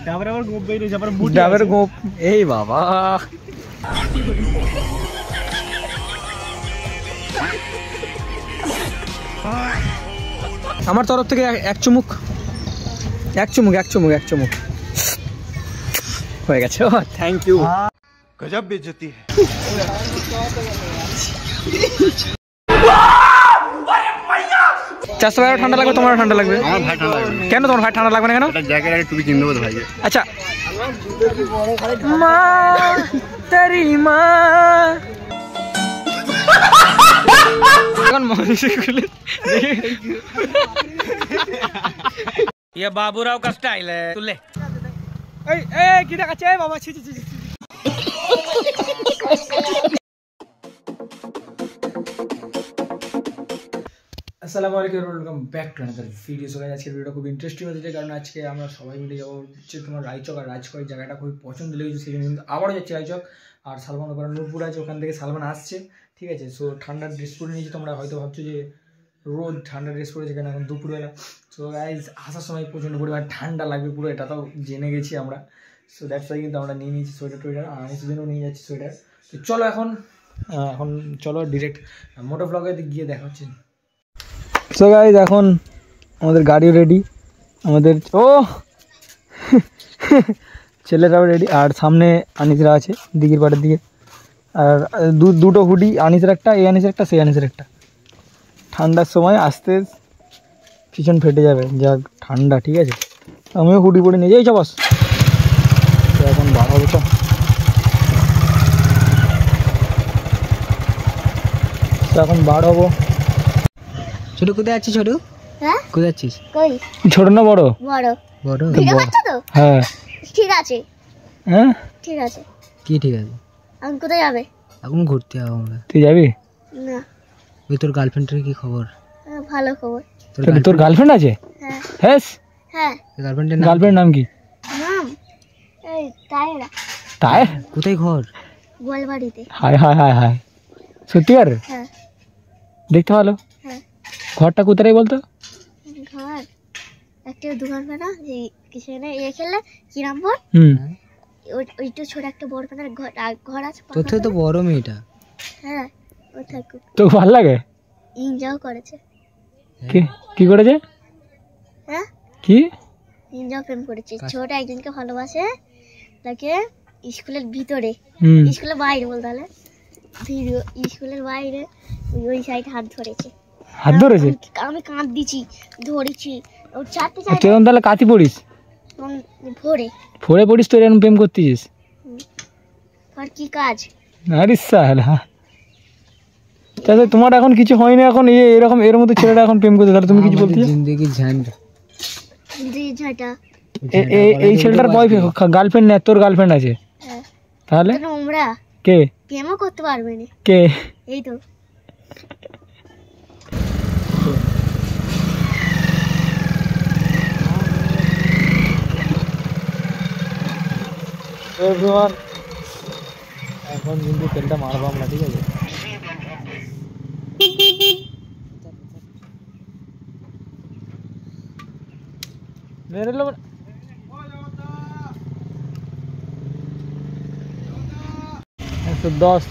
ডাবের আবার গোপ বেরিয়েছে, আবার বুট ডাবের গোপ। এই বাবা, আমার তরফ থেকে এক চুমুক, এক চুমুক, এক চুমুক, এক চুমুক হয়ে গেছে। Thank you. গজব বেইজ্জতি। চারশো ভাই ঠান্ডা লাগবে, তোমার ঠান্ডা লাগবে? আমার ভাই ঠান্ডা লাগবে। কেন তোমার ভাই ঠান্ডা লাগবে না কেন? জ্যাকেট আর টুপি কিনে দেবো ভাই। আচ্ছা, মা তেরি মা এখন মনে ये बाबूराव का स्टाइल है, तू ले। এই এই কি দেখাচ্ছে বাবা? ছি ছি ছি। আসসালামু আলাইকুম, welcome back to another video. So guys, আজকের ভিডিওটা খুব ইন্টারেস্টিং হচ্ছে, কারণ আজকে আমরা সবাই মিলে যাবো হচ্ছে তোমার রায়চক। আর রাজকোট জায়গাটা খুবই পছন্দ লেগেছে, সেই জন্য কিন্তু আবারও যাচ্ছি রায়চক। আর সালমান ওখানে নূরপুর আছে, ওখান থেকে সালমান আসছে, ঠিক আছে। সো ঠান্ডার ড্রেস পরে নিয়েছি, তোমরা হয়তো ভাবছো যে রোদ ঠান্ডা ড্রেস পরেছে কেন, এখন দুপুরবেলা। সো গাইস, আসার সময় প্রচণ্ড পরিমাণ ঠান্ডা লাগবে পুরো, এটা তো জেনে গেছি আমরা। সো দ্যাটস ওয়াই কিন্তু আমরা নিয়ে নিয়েছি সোয়েটার টোয়েটার, আর আমি সেজন্য নিয়ে যাচ্ছি সোয়েটার। তো চলো এখন চলো ডিরেক্ট মোটো ব্লগে গিয়ে দেখা হচ্ছে। সো গাইস, এখন আমাদের গাড়িও রেডি, আমাদের ছেলেরাও রেডি, আর সামনে আনিসরা আছে দিঘির পাড়ের দিকে। আর দুটো হুডি, আনিসের একটা, এই আনিসের একটা, সেই আনিসের একটা। ঠান্ডার সময় আসতে পিছন ফেটে যাবে, যা ঠান্ডা, ঠিক আছে। আমিও হুডি পরে নিয়ে যাই, বস। তো এখন বাড়াবো, তো এখন বাড়াবো। ছোট কোথায় আছিস? ছোট কোথায় আছিস? ছোট না বড়? বড়। বড়? হ্যাঁ ঠিক আছে। হ্যাঁ ঠিক আছে। কি ঠিক আছে? এখন কোথায় যাবে? এখন ঘুরতে যাবো আমরা। তুই যাবি না। ওই তোর গার্লফ্রেন্ডের কি খবর? ভালো খবর। তোর গার্লফ্রেন্ড আছে? হ্যাঁ। হ্যাঁ। গার্লফ্রেন্ডের নাম কি? নাম এই তায়েরা। তায়ের? কোথায় ঘর? গোয়ালবাড়িতে। হায় হায় হায় হায়, সত্যি? আর হ্যাঁ, দেখতে ভালো। হ্যাঁ। ঘরটা কোথায় বলতো? ঘর একটা দোকান পানা, যে কিছু না এ খেলে কিরামপুর। ওইটা ছোট একটা বড় পানার ঘর আছে। তোর থেকে তো বড় মেয়েটা। হ্যাঁ, ও থাকুক। তো ভালো লাগে? এনজয় করেছে। কি করেছে? হ্যাঁ, কি এনজয় প্রেম করেছে। ছোট একজনকে ভালোবাসে, তাকে স্কুলের ভিতরে, স্কুলের বাইরে বলতে হলে ভিডিও, স্কুলের বাইরে ওই সাইড হাত ধরেছে। হাত ধরেছে? আমি কাঁদ দিছি, ধরেছি। ও চারটে তুই তাহলে কাতি পড়িস? ভোরে ভোরে পড়িস তো এরকম প্রেম করতিস? আর কি কাজ? আরে সালা, তাহলে তোমার এখন কিছু হয় না, এখন এরকম এর মতো ছেলেটা এখন প্রেম করতে, তাহলে তুমি কিছু বলতে? জিন্দেগি ঝান্ডা ঝাঁটা। এই ছেলেটার বয়ফ্রেন্ড, গার্লফ্রেন্ড না? তোর গার্লফ্রেন্ড আছে? তাহলে তোমরা কে প্রেমও করতে পারবে না? কে? এই তো। এখন কিন্তু তেলটা মারবো আমরা, ঠিক আছে? মেরে লো 110।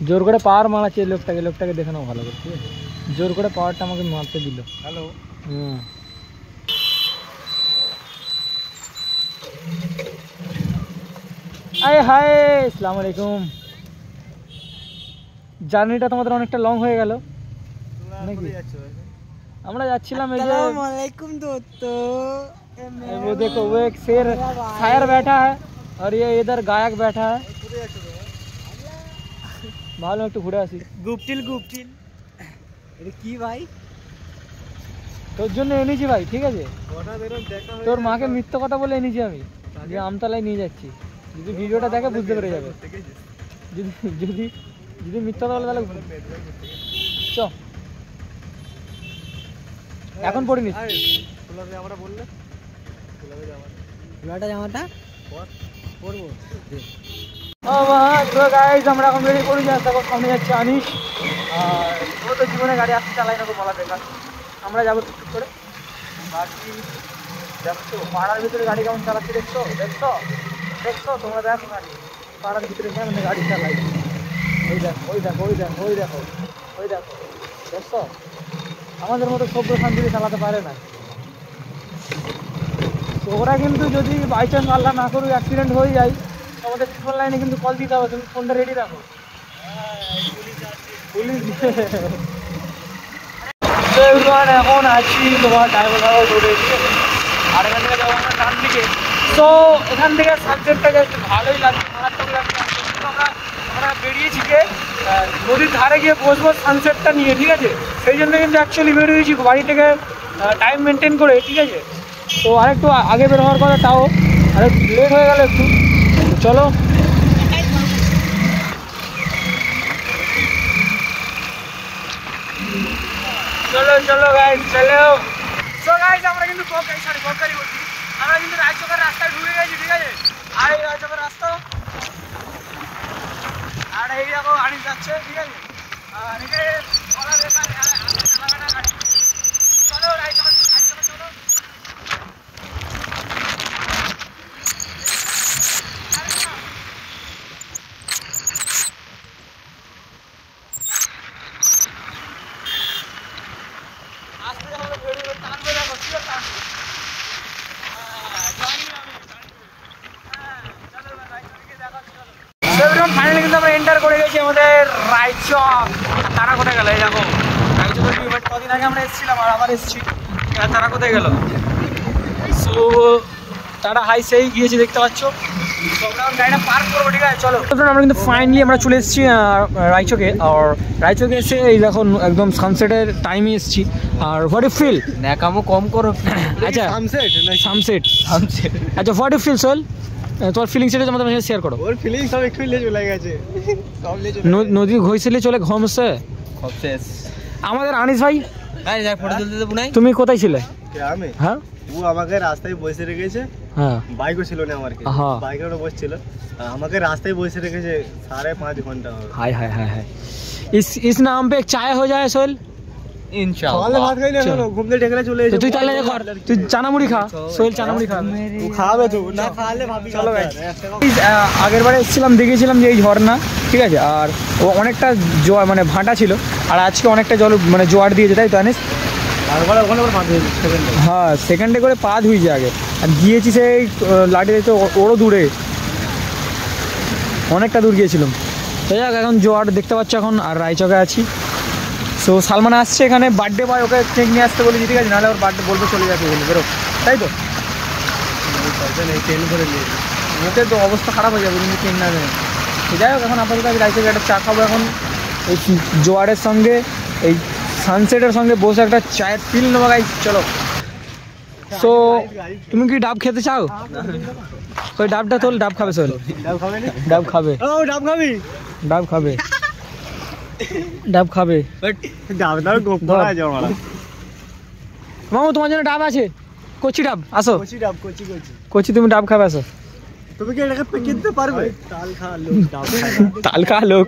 জোর করে পাওয়ার মারাচ্ছে লোকটাকে দেখে নাও ভালো করে, ঠিক আছে? জোর করে পাওয়ারটা আমাকে মারতে দিল। হ্যালো। আয় হায়, আসসালামু আলাইকুম। জার্নিটা তোমাদের অনেকটা লং হয়ে গেল। আমরা যাচ্ছিলাম, এই যে वो देखो, वो एक शेर शायर बैठा है और ये इधर गायक बैठा है। ভালো একটু ঘুরে আসি। গুপটিল এটা কি ভাই? তোর জন্য এনেছি ভাই, ঠিক আছে? তোর মাকে মিথ্যে কথা বলে এনেছি আমি, যে আমতলায় নিয়ে যাচ্ছি। যদি ভিডিওটা দেখে বুঝতে পেরে যাবে। যদি মিথ্যা কথা বলে তাহলে চ, এখন পড়ে নিস। জামাটা পরবো। আমরা এখন বেরিয়ে পড়ি, সামনে যাচ্ছে আনিস। আর ও তো জীবনে গাড়ি আসতে চালাই না, বলা বেকার। আমরা যাবো টুকটুক করে। বাকি দেখছো পাড়ার ভিতরে গাড়ি কেমন চালাচ্ছে, দেখছো দেখছো দেখছো তোমরা দেখো গাড়ি পাড়ার ভিতরে কেমন গাড়ি চালাই। ওই দেখো ওই দেখো ওই দেখো ওই দেখো ওই দেখো দেখছো, আমাদের মতো সভ্য শান্তিতে চালাতে পারে না। তো ওরা কিন্তু যদি বাই চান্স আল্লাহ না করুক অ্যাক্সিডেন্ট হয়ে যায়, আমাদের ট্রিপল লাইনে কিন্তু কল দিতে হবে, তুমি ফোনটা রেডি রাখো। পুলিশ এখন আছি তোমার ড্রাইভার রোডে, ঠিক আছে, আর এখান থেকে যাবো আমরা ডান দিকে। তো এখান থেকে সাবজেক্টটা জাস্ট ভালোই লাগছে, মারাত্মক লাগছে। আমরা বেরিয়েছি যে নদীর ধারে গিয়ে বসবো সানসেটটা নিয়ে, ঠিক আছে, সেই জন্য কিন্তু অ্যাকচুয়ালি বেরিয়েছি বাড়ি থেকে টাইম মেনটেন করে, ঠিক আছে। তো আরেকটু আগে বের হওয়ার কথা, তাও আরেকটু লেট হয়ে গেল একটু। চলো চলো চলো গাইস চলো। সো গাইস আমরা কিন্তু বকখালি বলছি, আমরা কিন্তু রায়চকের রাস্তায় ঢুকে গেছি, ঠিক আছে। আর এই রায়চকের রাস্তা, আর এই দেখো আনিস যাচ্ছে, ঠিক আছে। আর এখানে বলা বেকার গাড়ি। চলো রায়চকে চলো। ফাইনালি কিন্তু আমরা এন্টার করে গেছি আমাদের রায়চক। তারা কোথায় গেল? এই দেখো রায়চকের কদিন আগে আমরা এসেছিলাম আর আবার এসেছি, তারা কোথায় গেল? সো তারা হাই সেই গিয়েছে দেখতে পাচ্ছ। গাড়িটা পার্ক করবো, ঠিক আছে চলো। আমরা কিন্তু ফাইনালি আমরা চলে এসেছি রায়চকে। আর রায়চকে এসে এই দেখো একদম সানসেটের টাইমে এসেছি। আর হোয়াট ইউ ফিল? ন্যাকামো কম করো। আচ্ছা সানসেট আচ্ছা হোয়াট ইউ ফিল সোহেল? তোমার ফিলিংস এটা আমাদের সাথে শেয়ার করো। ওর ফিলিংস সব একটু চলে গেছে, নদী ঘইছিলে চলে ঘমছে আমাদের আনিস ভাই। ফটো তুলতে দেবো নাই? তুমি কোথায় ছিলে? আমি? হ্যাঁ ও আমাকে রাস্তায় বসে রেখেছে, হ্যাঁ বাইকও ছিল না আমার, বাইকের ওপর বসছিল, আমাকে রাস্তায় বসে রেখেছে 5.5 ঘন্টা। हाय हाय हाय हाय इस नाम पे एक चाय हो जाए सोहेल इंशाल्लाह। ভাত খাই না এখনো, ঘুমতে ঢেকলে চলে এসেছে। তুই তাহলে কর, তুই চানামুড়ি খা সোহেল, চানামুড়ি খা। ও খাবে তো না, খাওয়ালে ভাবি। চলো ভাই, আগের বারে এসেছিলাম দেখেছিলাম যে এই ঝর্ণা, ঠিক আছে, আর ও অনেকটা জোয়ার মানে ভাটা ছিল, আর আজকে অনেকটা জল মানে জোয়ার দিয়েছে, তাই তো আনিস? হ্যাঁ সেকেন্ডে করে পা ধুইছে আগে, আর গিয়েছি সেই লাঠি তো ওরও দূরে, অনেকটা দূর গিয়েছিলাম। তাই যাক এখন জোয়ার দেখতে পাচ্ছ এখন। আর রায়চকে আছি। সো সালমান আসছে এখানে বার্থডে বয়, ওকে কেক নিয়ে আসতে বলেছি, ঠিক আছে, নাহলে ওর বার্থডে বলবে চলে যাবে বলে বেরো, তাই তো? মুখের তো অবস্থা খারাপ হয়ে যাবে কিন্তু কেক না দেবে। যাই হোক এখন আপাতত আমি রায়চকে একটা চা খাবো এখন, এই জোয়ারের সঙ্গে এই সানসেটের সঙ্গে বসে একটা চায়ের ফিল নেবো গাইস, চলো। সো তুমি কি ডাব খেতে চাও? ওই ডাবটা তোল, ডাব খাবে সোহেল, ডাব খাবে না? ডাব খাবে। ও ডাব খাবি? ডাব খাবে, ডাব খাবে। ডাব দাও গোপরা আছে আমার। মামু তোমার জন্য ডাব আছে, কচি ডাব, আসো। কচি ডাব, কচি কচি তুমি ডাব খাবে, আসো। তুমি কি এটাকে পেকে দিতে পারবে? তাল খা লোক, ডাব খা। তাল খা লোক,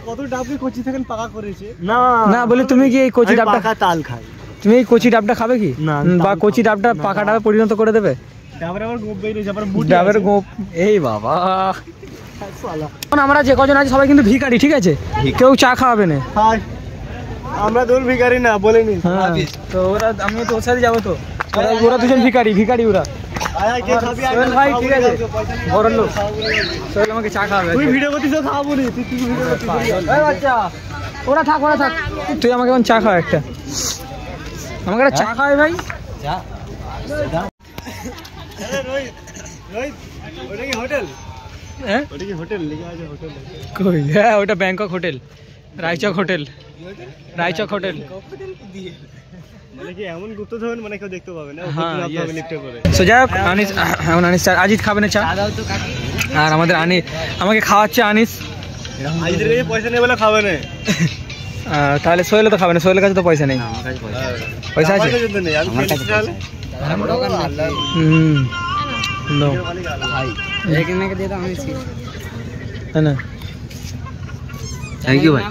কত ডাবকে কচি থেকে পাকা করেছে। না না বলি তুমি কি এই কচি ডাবটা পাকা তাল খাই? তুমি এই কচি ডাবটা খাবে কি? বা কচি ডাবটা পাকা ডাবে পরিণত করে দেবে? ডাবের আবার গোপ বেরিয়েছে, আবার বুটি ডাবের গোপ, এই বাবা। এখন আমরা যে কজন আছি সবাই কিন্তু ভিখারি, ঠিক আছে, কেউ চা খাওয়াবে না। আমরা দূর ভিখারি না বলিনি। তো ওরা, আমি তো ওর সাথে যাবো, তো ওরা দুজন ভিখারি ওরা। সোহেল ভাই ঠিক আছে, বড় লোক, সোহেল আমাকে চা খাওয়াবে। তুই ভিডিও করছিস তো খাওয়াবো নি, তুই ভিডিও করছিস। বাচ্চা ওরা থাক, তুই আমাকে এখন চা খাওয়া একটা, আমাকে একটা চা খাওয়াই ভাই। ওটা কি হোটেল? হ্যাঁ ওটা কি হোটেল লেখা আছে? হোটেল কই? হ্যাঁ ওটা Bangkok hotel, Raichak hotel, Raichak hotel. মানে কি এমন গুপ্ত ধরন, মানে কেউ দেখতে পাবে না, লিফটে করে। সো যাই হোক আনিস, এখন আনিস চা, আজিত খাবে না চা, আর আমাদের আমাকে খাওয়াচ্ছে আনিস। আজিদের কাছে পয়সা নেই বলে খাবে না। তাহলে সোহেল তো খাবে না, সোহেলের কাছে তো পয়সা নেই। পয়সা আছে? थैंक यू भाई,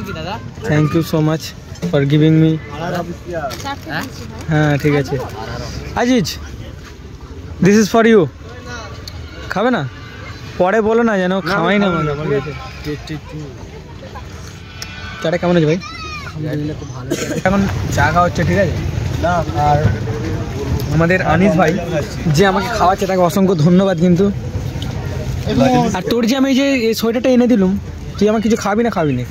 thank you so much for giving me. হ্যাঁ ঠিক আছে Aziz, this is for you. খাবে না? পরে বলো না যেন খাওয়াই না মানে। চাটা কেমন আছে ভাই? খুব ভালো। এখন চা খাওয়া হচ্ছে, ঠিক আছে। আর আমাদের আনিস ভাই যে আমাকে খাওয়াচ্ছে তাকে অসংখ্য ধন্যবাদ। কিন্তু আর তোর যে আমি যে এই সোয়েটারটা এনে দিলুম, তুই আমাকে কিছু খাবি না? খাবি না?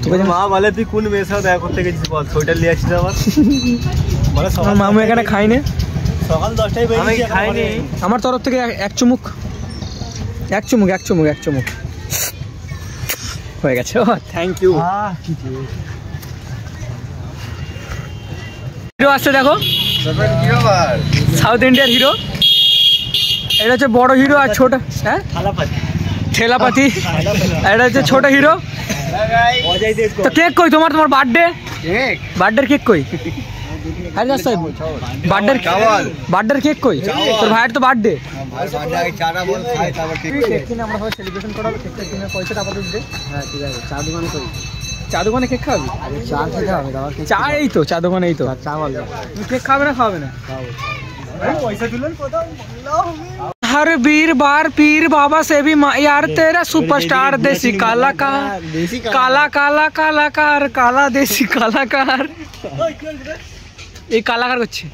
তোকে মা বলে তুই কোন মেয়ের সাথে দেখা করতে গেছিস বল, সোয়েটার নিয়ে আসছিস আবার। বলে সকাল মামু এখানে খাইনি, সকাল 10টায় বেরিয়েছি, খাইনি। আমার তরফ থেকে এক চুমুক হয়ে গেছে। ও থ্যাংক ইউ। হিরো আসছে দেখো, সাউথ ইন্ডিয়ার হিরো। এটা হচ্ছে বড় হিরো আর ছোট, হ্যাঁ ঠেলাপাতি। এটা হচ্ছে ছোট হিরো। তো কেক কই তোমার? তোমার বার্থডে কেক কই? বার্থডে কেক কই? তোর ভাইয়ের তো বার্থডে। আমরা সবাই সেলিব্রেশন করাবো, কেকটা কিনে পয়সাটা আপাতত দে। হ্যাঁ ঠিক আছে। চা দোকানে কেক খাবি? চা খেতে হবে, চা এই তো চা দোকানে এই তো। চা বল, তুমি কেক খাবে না? খাবে না? পয়সা তুলেন কোথাও। हर वीर बार पीर बाबा से भी यार तेरा सुपरस्टार देसी कलाकार, काला काला कलाकार, काला देसी कलाकार। এই কালাকার করছে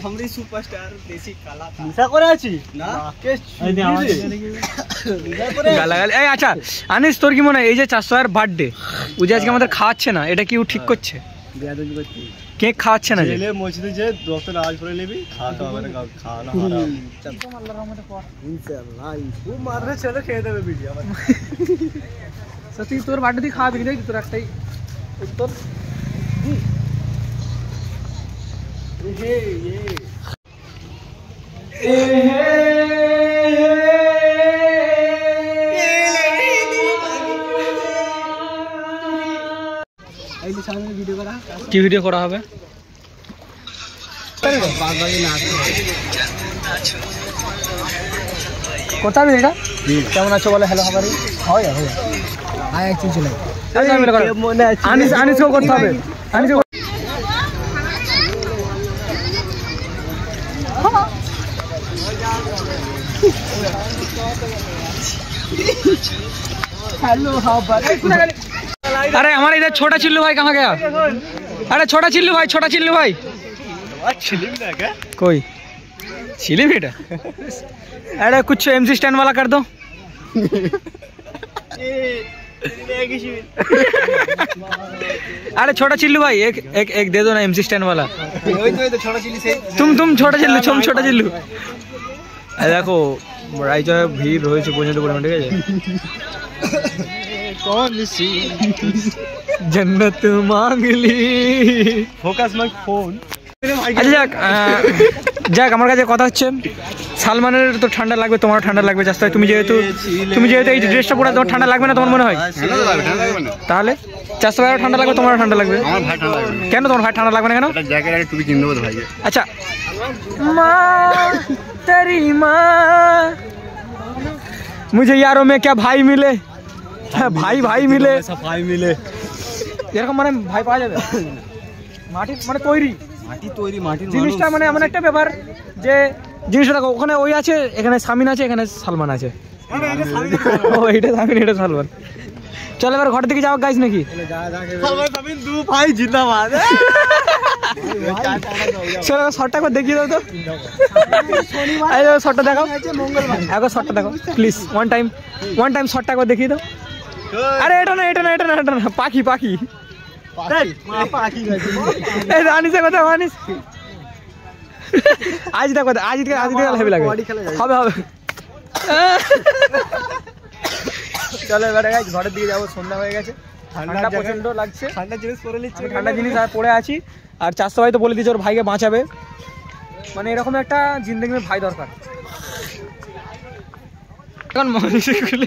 আমরা সুপারস্টার দেশি কলাকার। নিশা করে আছি না গালাগাল। এই আচ্ছা আনিস, তোর কি মনে হয় এই যে 400 এর বার্থডে, ও যে আজকে আমাদের খাওয়াচ্ছে না, এটা কি ও ঠিক করছে? কেক খাওয়াচ্ছে না, জেলে মসজিদে যে দোস্ত নামাজ পড়ে নিবি, খাওয়াতে হবে না, খাওয়ানো হারাম। আল্লাহর রহমতে পড় ইনশাআল্লাহ। ও মারবে ছেলে খেয়ে দেবে ভিডিও আবার। সত্যি তোর বার্থডে তুই খাওয়াবি কি? তোর একটাই উত্তর। কি ভিডিও করা হবে? কোথায় এটা? কেমন আছো বলে হ্যালো খাবারই হয় হয়। আয় একটু চলে আনিসকেও করতে হবে। अरे हमारा इधर छोटा चिल्लू भाई कहाँ गया? अरे छोटा चिल्लू भाई कोई चिली बेटा। अरे कुछ MC स्टैंड वाला कर दो। अरे छोटा चिल्लू भाई एक दे दो ना MC स्टैंड वाला। तुम छोटा चिल्लू। देखो রাইচে ভিড় রয়েছে পর্যন্ত পরিমাণ, ঠিক আছে। कौन सी जन्नत मांग ली। Focus my phone. আচ্ছা যাক আমার কাছে কথা হচ্ছে, সালমানের তো ঠান্ডা লাগবে, তোমারও ঠান্ডা লাগবে। জাস্ট তুমি যেহেতু এই ড্রেসটা পরে তোমার ঠান্ডা লাগবে না তোমার মনে হয়? তাহলে 412 ঠান্ডা লাগবে, তোমারও ঠান্ডা লাগবে। কেন তোমার ভাই ঠান্ডা লাগবে না কেন? জ্যাকেট আর টুপি কিনে দেবো ভাই। আচ্ছা মা তেরি মা मुझे यारों में क्या भाई मिले, ভাই মিলে সাফাই মিলে এরকম মানে ভাই পাওয়া যাবে। মাটি মানে তৈরি মাটির জিনিসটা মানে এমন একটা ব্যাপার যে জিনিসটা ওখানে ওই আছে, এখানে সামিন আছে, এখানে সালমান আছে। ও এটা সামিন, এটা সালমান। চল এবার ঘর থেকে যাও গাইস নাকি? সালমান দু ভাই জিন্দাবাদ। চলো শর্টটা করে দেখিয়ে দাও তো। এই শর্টটা দেখাও, একবার শর্টটা দেখো প্লিজ। ওয়ান টাইম শর্টটা করে দেখিয়ে দাও। আরে এটা না পাখি আনিসের কথা আনিস। আজ দেখো আজ হেভি লাগে, হবে চলো এবারে গাইস ঘরের দিকে যাবো, সন্ধ্যা হয়ে গেছে, ঠান্ডা প্রচন্ড লাগছে। ঠান্ডা জিনিস পরে নিচ্ছি, ঠান্ডা জিনিস আর পরে আছি। আর 400 ভাই তো বলে দিয়েছে ওর ভাইকে বাঁচাবে, মানে এরকম একটা জিন্দগির ভাই দরকার। এখন মানুষগুলো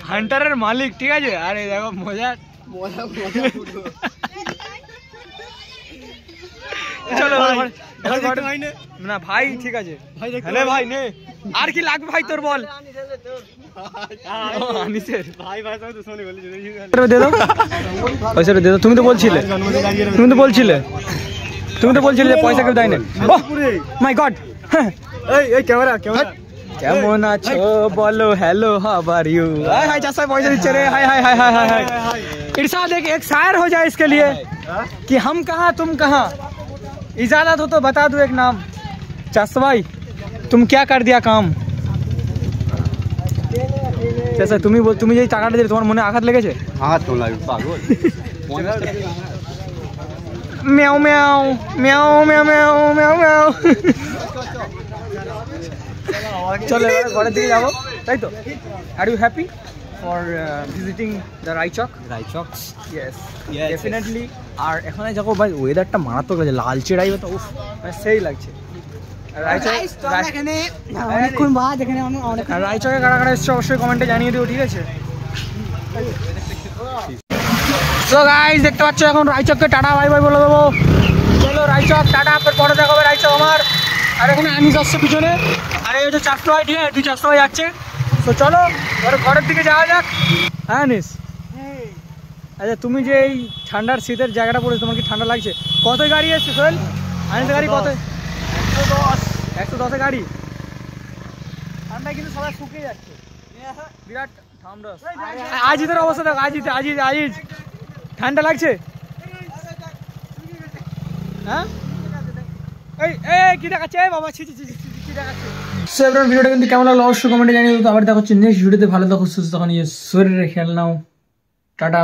হান্টারের মালিক, ঠিক আছে। আরে দেখো মজা চলো না ভাই, ঠিক আছে ভাই নে আর কি লাগবে ভাই তোর বল আনিসের ভাই ভাই সব দুশ্মনী বলি দে দাও পয়সা দে দাও তুমি তো বলছিলে যে পয়সা কেউ দেয় না মাই গড এই ক্যামেরা ক্যামেরা কেমন আছো বলো hello how are you hi hi चाचा पॉइजन दिচ্ছে रे हाय हाय हाय हाय हाय इरशाद एक शायर हो जाए इसके लिए कि हम कहां तुम कहां इजाजत हो तो बता दो एक नाम चाचा भाई तुम क्या कर दिया काम चाचा তুমি যে টাকাটা দিলে তোমার মনে আঘাত লেগেছে হাত তো লাগবে পাগল म्याऊ म्याऊ म्याऊ म्याऊ म्याऊ म्याऊ म्याऊ চলো এবার ঘরের দিকে যাবো তাই তো are you happy for visiting the Raichak yes definitely আর এখানে যাবো ভাই ওয়েদারটা মারাত্মক লাগছে লালচে রাইবে তো উফ সেই লাগছে রায়চকে কারা কারা এসছে অবশ্যই কমেন্টে জানিয়ে দিও ঠিক আছে সো গাইস দেখতে পাচ্ছ এখন রায়চককে টাটা বাই বাই বলে দেবো চলো রায়চক টাটা পরে দেখা হবে রায়চক আমার আর এখানে আনিস আসছে পিছনে আর এই হচ্ছে চারশো ভাই ঠিক আছে 400 ভাই যাচ্ছে তো চলো ঘরের দিকে যাওয়া যাক হ্যাঁ আনিস আচ্ছা তুমি যে এই ঠান্ডার শীতের জায়গাটা পড়েছো তোমার কি ঠান্ডা লাগছে কত গাড়ি এসছে সোহেল আনিস গাড়ি কত 110 গাড়ি ঠান্ডায় কিন্তু সবাই শুকিয়ে যাচ্ছে বিরাট ঠান্ডা আজিদের অবস্থা দেখো আজিজ ঠান্ডা লাগছে হ্যাঁ এই কি দেখাচ্ছে বাবা ছি কি দেখাচ্ছে সো এভরিওয়ান ভিডিওটা কিন্তু কেমন লাগলো অবশ্যই কমেন্টে জানিয়ে দাও তো আবার দেখা হচ্ছে নেক্সট ভিডিওতে ভালো থাকো সুস্থ থাকো নিয়ে শরীরে খেয়াল নাও টাটা